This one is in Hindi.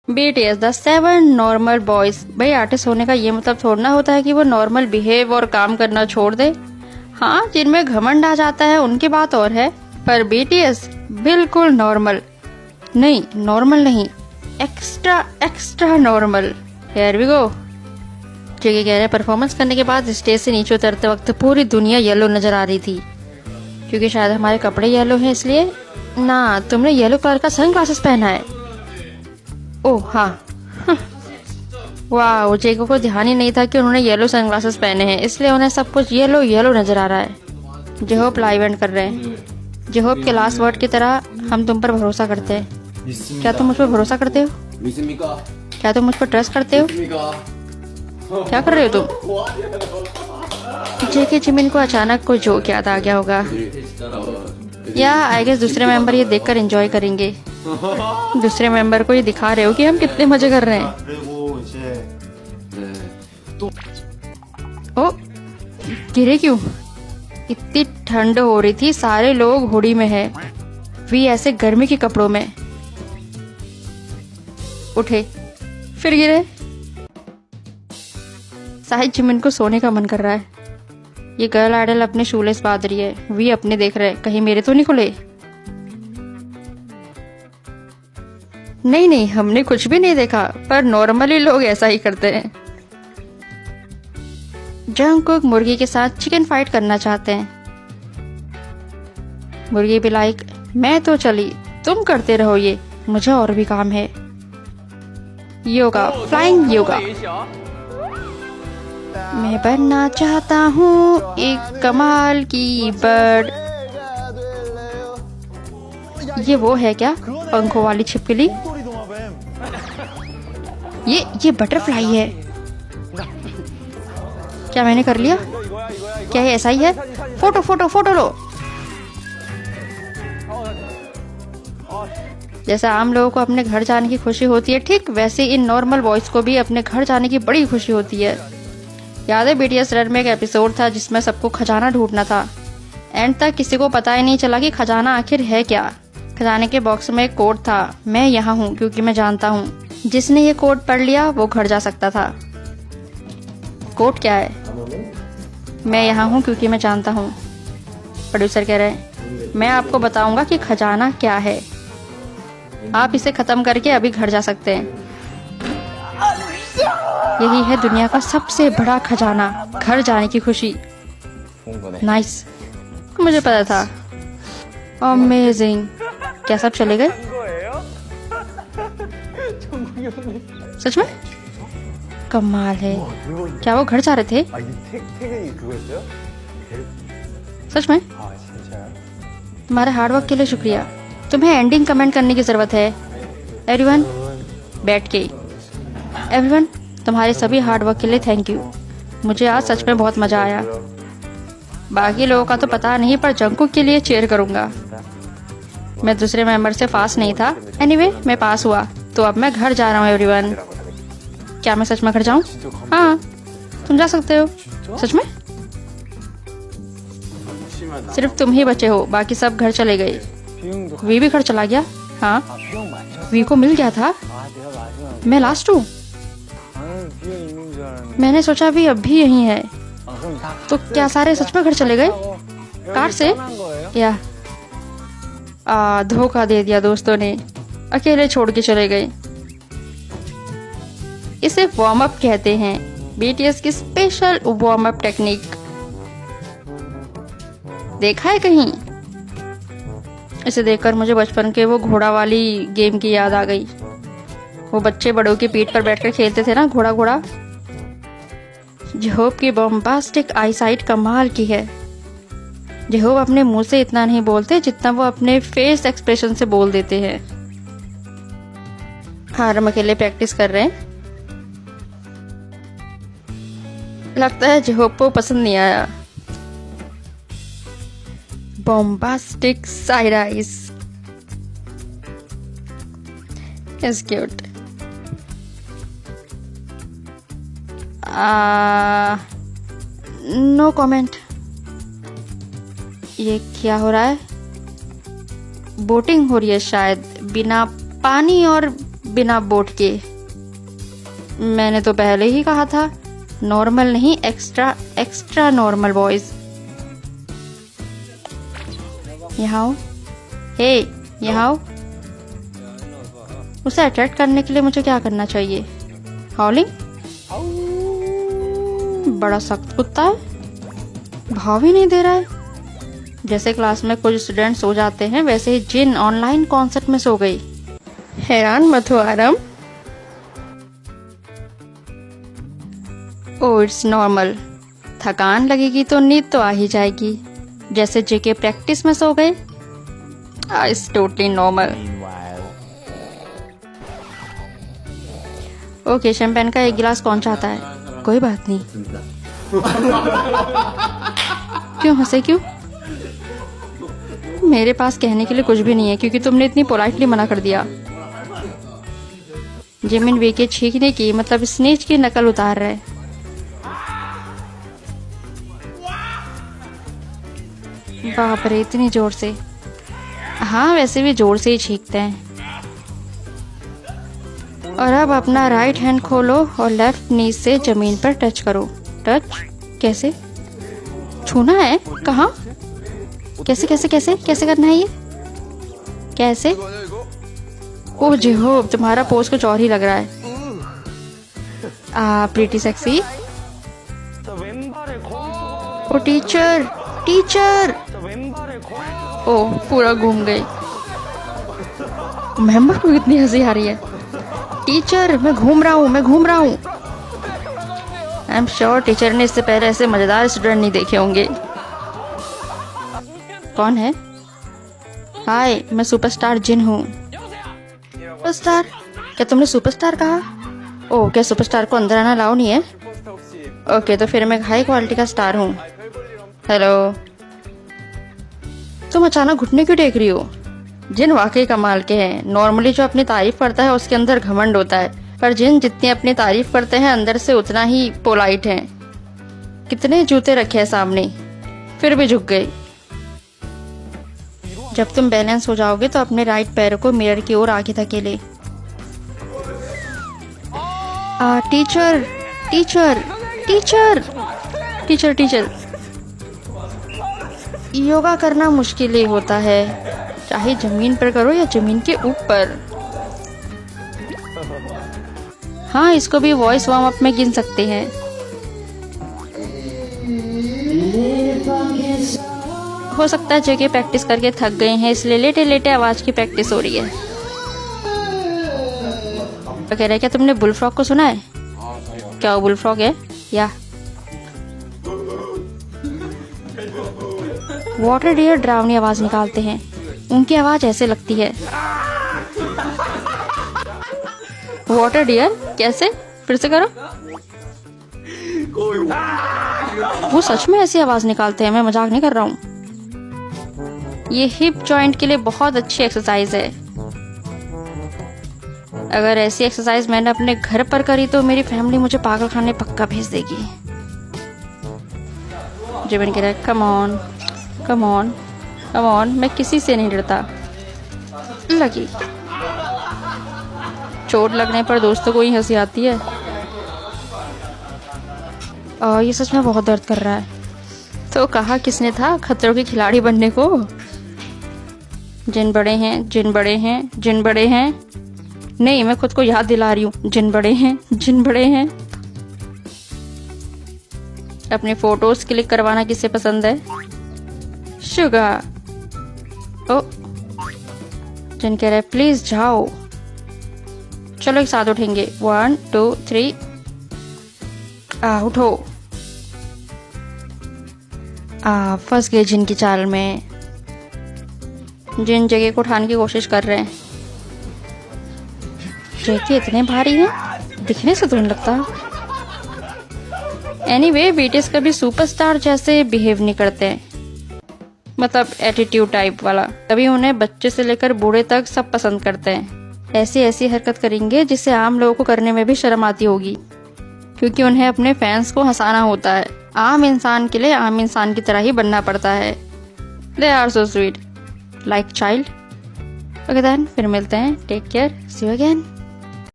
BTS the 7 normal boys. भाई आर्टिस्ट होने का ये मतलब थोड़ा होता है कि वो नॉर्मल बिहेव और काम करना छोड़ दे। हाँ, जिनमें घमंड आ जाता है उनकी बात और है, पर BTS बिल्कुल नॉर्मल नहीं, नॉर्मल नहीं, extra extra normal. Here we go. जगह कह रहे परफॉर्मेंस करने के बाद स्टेज से नीचे उतरते वक्त पूरी दुनिया येलो नजर आ रही थी, क्योंकि शायद हमारे कपड़े येलो हैं इसलिए। ना, तुमने येलो कलर का सन ग्लासेस पहना है। ओह हाँ, वाह, जेको को ध्यान ही नहीं था कि उन्होंने येलो सनग्लासेस पहने हैं, इसलिए उन्हें सब कुछ येलो येलो नजर आ रहा है। जेहोप लाइव एंड कर रहे हैं। जेहोप के लास्ट वर्ड की तरह हम तुम पर भरोसा करते हैं। क्या तुम मुझ पर भरोसा करते हो? क्या तुम मुझ पर ट्रस्ट करते हो? क्या कर रहे हो तुम? जेके जिमिन को अचानक कोई जोक याद आ गया होगा, या आई गेस दूसरे मेंबर ये देखकर एंजॉय करेंगे। दूसरे मेंबर को ये दिखा रहे हो कि हम कितने मजे कर रहे हैं। ओ, गिरे क्यों? इतनी ठंड हो रही थी, सारे लोग हुडी में है, वी ऐसे गर्मी के कपड़ों में। उठे फिर गिरे। शायद जिमिन को सोने का मन कर रहा है। ये गर्ल आइडल अपने शूलेस बांध रही है, वी अपने देख रहे हैं, कहीं मेरे तो नहीं खुले। नहीं नहीं, हमने कुछ भी नहीं देखा, पर नॉर्मली लोग ऐसा ही करते हैं। जंगकुक मुर्गी के साथ चिकन फाइट करना चाहते हैं। मुर्गी भी लाइक, मैं तो चली, तुम करते रहो ये, मुझे और भी काम है। योगा, फ्लाइंग योगा। मैं बनना चाहता हूँ एक कमाल की बर्ड। ये वो है क्या, पंखों वाली छिपकली? ये बटरफ्लाई है। क्या मैंने कर लिया? क्या ये ऐसा ही है? फोटो फोटो फोटो लो। जैसा आम लोगों को अपने घर जाने की खुशी होती है, ठीक वैसे इन नॉर्मल बॉयज को भी अपने घर जाने की बड़ी खुशी होती है। याद है BTS रेड में एक एपिसोड था जिसमें सबको खजाना ढूंढना था। एंड तक किसी को पता ही नहीं चला कि खजाना आखिर है क्या। खजाने के बॉक्स में एक कोड था, मैं यहाँ हूँ क्योंकि मैं जानता हूँ। जिसने ये कोड पढ़ लिया वो घर जा सकता था। कोड क्या है? मैं यहाँ हूँ क्योंकि मैं जानता हूँ। प्रोड्यूसर कह रहे हैं, मैं आपको बताऊंगा कि खजाना क्या है, आप इसे खत्म करके अभी घर जा सकते हैं। यही है दुनिया का सबसे बड़ा खजाना, घर जाने की खुशी। नाइस, मुझे पता था। अमेजिंग। क्या सब चले गए? सच में? कमाल है। क्या वो घर जा रहे थे? सच में? तुम्हारे हार्डवर्क के लिए शुक्रिया। तुम्हें एंडिंग कमेंट करने की जरूरत है। एवरीवन बैठ के। एवरीवन, तुम्हारे सभी हार्डवर्क के लिए थैंक यू। मुझे आज सच में बहुत मजा आया। बाकी लोगों का तो पता नहीं, पर जंगकुक के लिए चीयर करूंगा। मैं दूसरे मेंबर से पास नहीं था। एनीवे, मैं पास हुआ, तो अब मैं घर जा रहा हूँ। एवरीवन, क्या मैं सच में घर जाऊँ? हाँ, तुम जा सकते हो। सच में? सिर्फ तुम ही बचे हो, बाकी सब घर चले गए। वी भी घर चला गया। हाँ, वी को मिल गया था। मैं लास्ट हूँ। मैंने सोचा वी अब भी यहीं है। तो क्या सारे सच में घर चले गए? कार से? या धोखा दे दिया दोस्तों ने, अकेले छोड़ के चले गए। इसे वार्म अप कहते हैं, BTS की स्पेशल वार्म अप टेक्निक। देखा है कहीं? इसे देखकर मुझे बचपन के वो घोड़ा वाली गेम की याद आ गई। वो बच्चे बड़ों की पीठ पर बैठकर खेलते थे ना, घोड़ा घोड़ा। जेहोप की बॉम्बास्टिक आईसाइट कमाल की है। जेहोप अपने मुंह से इतना नहीं बोलते जितना वो अपने फेस एक्सप्रेशन से बोल देते हैं। हाँ, हम अकेले प्रैक्टिस कर रहे हैं। लगता है जेहोप को पसंद नहीं आया। Bombastic side eyes is cute. No comment. ये क्या हो रहा है? बोटिंग हो रही है शायद, बिना पानी और बिना बोट के। मैंने तो पहले ही कहा था, नॉर्मल नहीं, एक्स्ट्रा एक्स्ट्रा नॉर्मल बॉयज। यहाँ आओ, हे यहाँ आओ। उसे अट्रैक्ट करने के लिए मुझे क्या करना चाहिए? हाउलिंग? बड़ा सख्त कुत्ता है, भाव ही नहीं दे रहा है। जैसे क्लास में कुछ स्टूडेंट सो जाते हैं, वैसे ही जिन ऑनलाइन कॉन्सर्ट में सो गई। हैरान मत हो आरम। Oh it's normal. थकान लगेगी तो नींद तो आ ही जाएगी। जैसे जेके प्रैक्टिस में सो गए। It's totally normal. Okay, champagne का एक गिलास कौन चाहता है? कोई बात नहीं। क्यों हंसे क्यों? मेरे पास कहने के लिए कुछ भी नहीं है, क्योंकि तुमने इतनी पोलाइटली मना कर दिया। जिमिन वे के छींकने की मतलब स्नेच की नकल उतार रहे। बाप रे, इतनी जोर से? हाँ, वैसे भी जोर से ही छींकते हैं। और अब अपना राइट हैंड खोलो और लेफ्ट नी से जमीन पर टच करो। टच कैसे? छूना है? कहाँ? कैसे कैसे कैसे कैसे करना है ये? कैसे? ओह जेहो, तुम्हारा पोज कुछ और ही लग रहा है। Pretty sexy. Oh teacher, teacher. Oh, पूरा घूम गई। मेंबर को कितनी हंसी आ रही है। टीचर, मैं घूम रहा हूँ, मैं घूम रहा हूँ। आई एम श्योर टीचर ने इससे पहले ऐसे मजेदार स्टूडेंट नहीं देखे होंगे। कौन है? हाय, मैं सुपरस्टार जिन हूँ। सुपरस्टार? क्या तुमने सुपरस्टार कहा? ओह, क्या सुपरस्टार को अंदर आना अलाउ नहीं है? ओके, तो फिर मैं हाई क्वालिटी का स्टार हूँ। हेलो। तुम अचानक घुटने क्यों टेक रही हो? जिन वाकई कमाल के हैं। नॉर्मली जो अपनी तारीफ करता है उसके अंदर घमंड होता है, पर जिन जितनी अपनी तारीफ करते हैं अंदर से उतना ही पोलाइट हैं। कितने जूते रखे हैं सामने, फिर भी झुक गए। जब तुम बैलेंस हो जाओगे तो अपने राइट पैर को मिरर की ओर आगे धकेले। Teacher, teacher, teacher, teacher, teacher. Yoga करना मुश्किल ही होता है, चाहे जमीन पर करो या जमीन के ऊपर। हाँ, इसको भी वॉइस वार्म अप में गिन सकते हैं। हो सकता है जगह प्रैक्टिस करके थक गए हैं, इसलिए लेटे लेटे आवाज की प्रैक्टिस हो रही है। तो कह रहे क्या तुमने बुलफ्रॉग को सुना है? क्या वो बुलफ्रॉग है? या वाटर डियर डरावनी आवाज निकालते हैं। उनकी आवाज ऐसे लगती है। वाटर डियर कैसे? फिर से करो। वो सच में ऐसी आवाज निकालते हैं, मैं मजाक नहीं कर रहा हूँ। ये हिप जॉइंट के लिए बहुत अच्छी एक्सरसाइज है। अगर ऐसी एक्सरसाइज मैंने अपने घर पर करी तो मेरी फैमिली मुझे पागल खाने पक्का भेज देगी। जिमिन कह रहा है come on, come on, come on. मैं किसी से नहीं डरता। लगी चोट लगने पर दोस्तों को ही हंसी आती है। ये सच में बहुत दर्द कर रहा है। तो कहा किसने था खतरों के खिलाड़ी बनने को? जिन बड़े हैं, जिन बड़े हैं, जिन बड़े हैं। नहीं, मैं खुद को याद दिला रही हूँ, जिन बड़े हैं, जिन बड़े हैं। अपने फोटोज क्लिक करवाना किसे पसंद है? शुगर। ओ, जिन कह रहे प्लीज जाओ। चलो एक साथ उठेंगे। 1 2 3। उठो। फंस गए जिन की चाल में। जिन जगह को उठाने की कोशिश कर रहे हैं। जगह इतने भारी हैं, दिखने से तो नहीं लगता। एनीवे, बीटीएस कभी सुपरस्टार जैसे बिहेव नहीं करते, मतलब एटीट्यूड टाइप वाला। तभी उन्हें बच्चे से लेकर बूढ़े तक सब पसंद करते हैं। ऐसी ऐसी हरकत करेंगे जिससे आम लोगों को करने में भी शर्म आती होगी, क्योंकि उन्हें अपने फैंस को हंसाना होता है। आम इंसान के लिए आम इंसान की तरह ही बनना पड़ता है। They are so sweet like child. Okay then, फिर मिलते हैं। Take care, see you again.